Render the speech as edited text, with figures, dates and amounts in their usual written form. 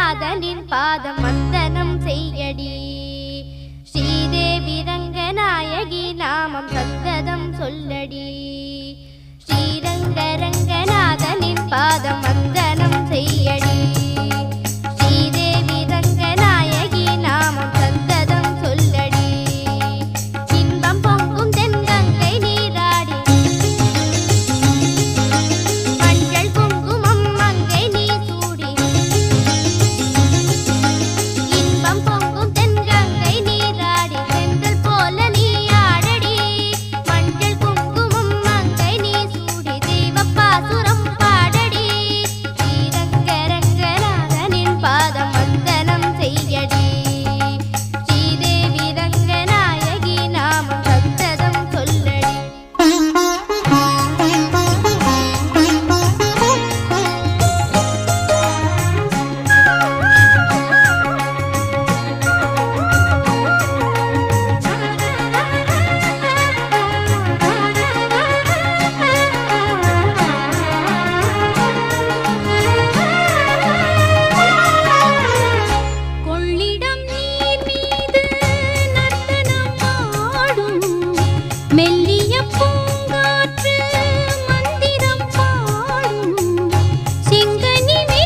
ரங்கநாதனின் பாதம் வந்தனம் செய்யடி. ஸ்ரீதேவி ரங்கநாயகி நாமம் சந்ததம் சொல்லடி. ஸ்ரீரங்க ரங்கநாதனின் பாதம் வந்தனம் செய்யடி. ஸ்ரீதேவி ரங்கநாயகி நாமம் சந்ததம் சொல்லடி. இன்பம் பொங்கும் தென்கங்கை நீராடி மஞ்சள் குங்குமம் மங்கை நீ சூடி. இன்பம் பொங்கும் தென்கங்கை நீராடி செந்தல் போல நீ ஆடடி. மஞ்சள் குங்குமம் மங்கை நீ சூடி தெய்வப்பாசுரம் பாடடி. ஸ்ரீரங்க ரங்கநாதனின் பாதம் வந்தனம் செய்யடி. ஸ்ரீதேவி ரங்கநாயகி நாமம் சந்ததம் சொல்லடி. கொள்ளிடம் நீர் மீது நர்த்தனம் ஆடும் மெல்லி